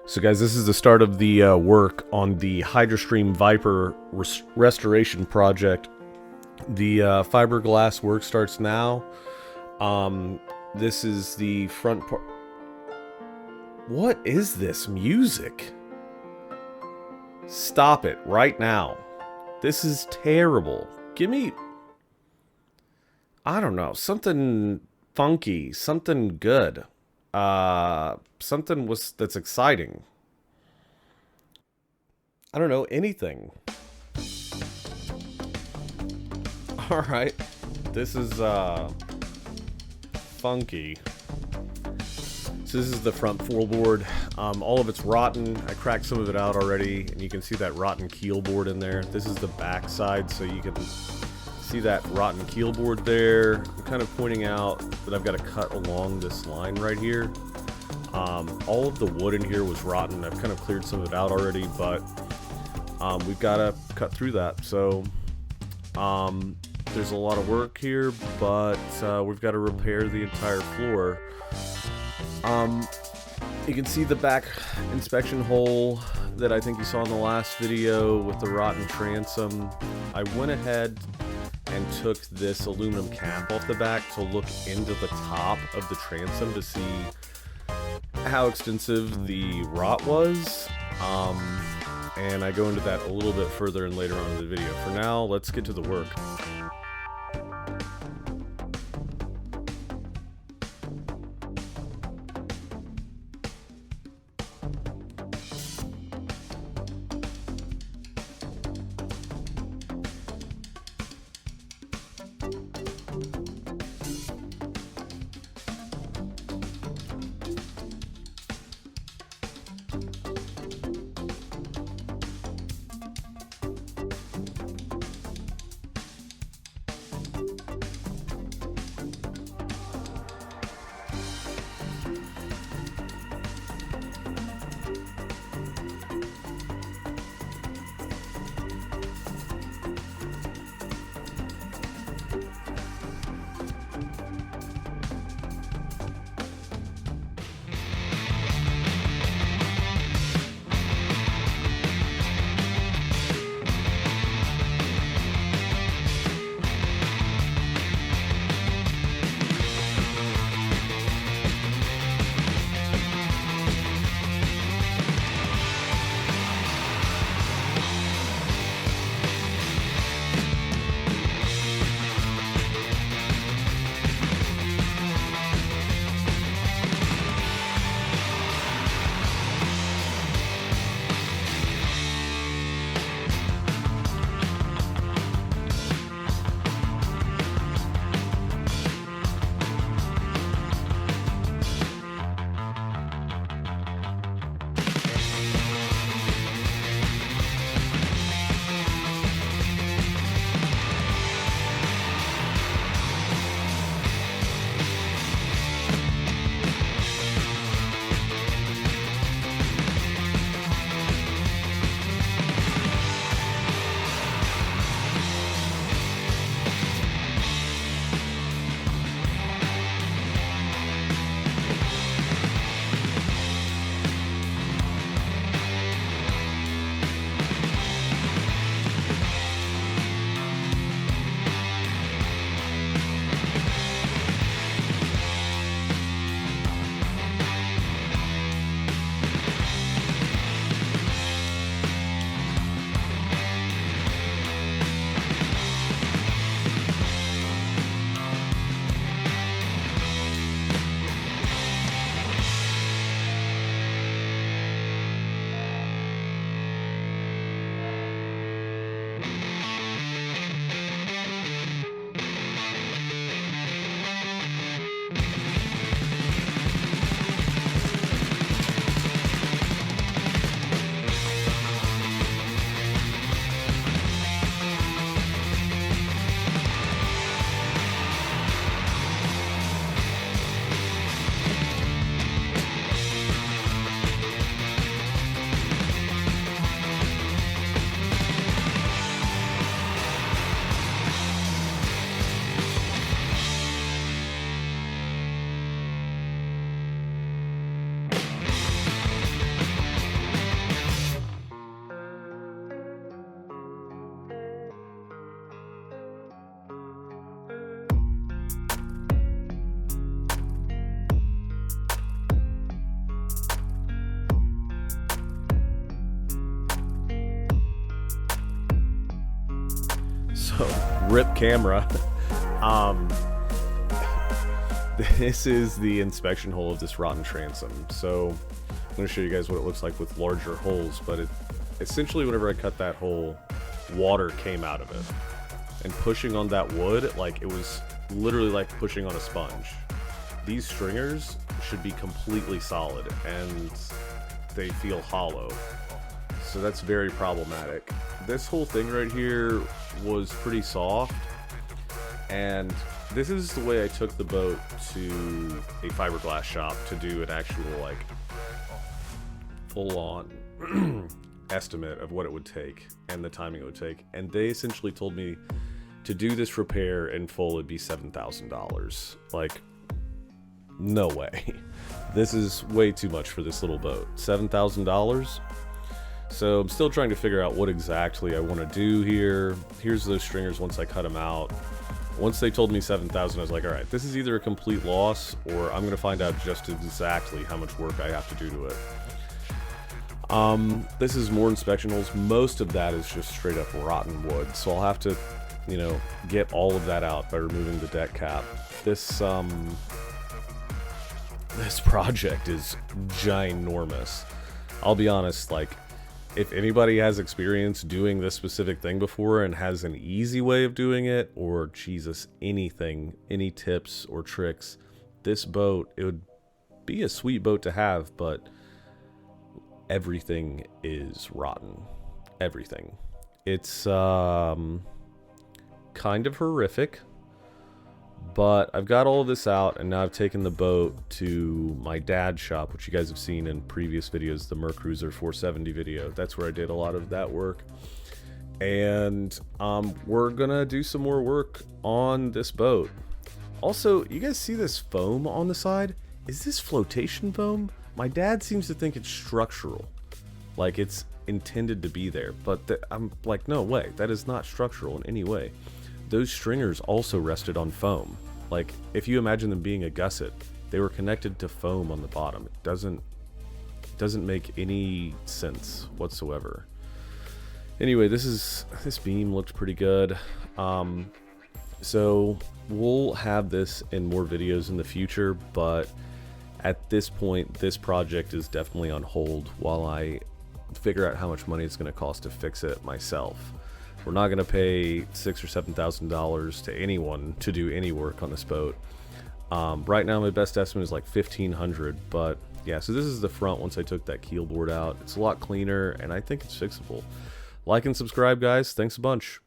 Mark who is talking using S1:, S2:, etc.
S1: So guys, this is the start of the work on the Hydrostream Restoration Project. The fiberglass work starts now. This is the front part. What is this music? Stop it right now. This is terrible. Give me, I don't know, something funky, something good. Something that's exciting. I don't know, anything. All right, this is funky. So this is the front floorboard. All of it's rotten. I cracked some of it out already, and you can see that rotten keel board in there. This is the back side, so you can see that rotten keel board there. I'm kind of pointing out that I've got to cut along this line right here. All of the wood in here was rotten. I've kind of cleared some of it out already, but we've got to cut through that. So there's a lot of work here, but we've got to repair the entire floor. You can see the back inspection hole that I think you saw in the last video with the rotten transom. I went ahead and took this aluminum cap off the back to look into the top of the transom to see how extensive the rot was. And I go into that a little bit further and later on in the video. For now, let's get to the work. rip camera. This is the inspection hole of this rotten transom. So I'm going to show you guys what it looks like with larger holes, but essentially whenever I cut that hole, water came out of it. And pushing on that wood, like, it was literally like pushing on a sponge. These stringers should be completely solid, and they feel hollow. So that's very problematic. This whole thing right here was pretty soft, and this is the way I took the boat to a fiberglass shop to do an actual, like, full-on estimate of what it would take and the timing it would take. And they essentially told me to do this repair in full it'd be $7,000. Like, no way. This is way too much for this little boat. $7,000? So I'm still trying to figure out what exactly I want to do here. Here's those stringers once I cut them out. Once they told me $7,000, I was like, all right, this is either a complete loss or I'm going to find out just exactly how much work I have to do to it. This is more inspection holes. Most of that is just straight up rotten wood. So I'll have to, you know, get all of that out by removing the deck cap. This project is ginormous. I'll be honest, like, if anybody has experience doing this specific thing before and has an easy way of doing it, or Jesus, anything, any tips or tricks, this boat, it would be a sweet boat to have, but everything is rotten. Everything. It's kind of horrific, but I've got all of this out, and now I've taken the boat to my dad's shop, which you guys have seen in previous videos, the Mercruiser 470 video. That's where I did a lot of that work. And we're gonna do some more work on this boat. Also, you guys see this foam on the side? Is this flotation foam? My dad seems to think it's structural, like it's intended to be there, but I'm like, no way, that is not structural in any way. Those stringers also rested on foam. Like, if you imagine them being a gusset, they were connected to foam on the bottom. It doesn't make any sense whatsoever. Anyway, this beam looked pretty good. So we'll have this in more videos in the future, but at this point, this project is definitely on hold while I figure out how much money it's going to cost to fix it myself. We're not going to pay $6,000 or $7,000 to anyone to do any work on this boat. Right now, my best estimate is like $1,500, but yeah, so this is the front once I took that keel board out. It's a lot cleaner, and I think it's fixable. Like and subscribe, guys. Thanks a bunch.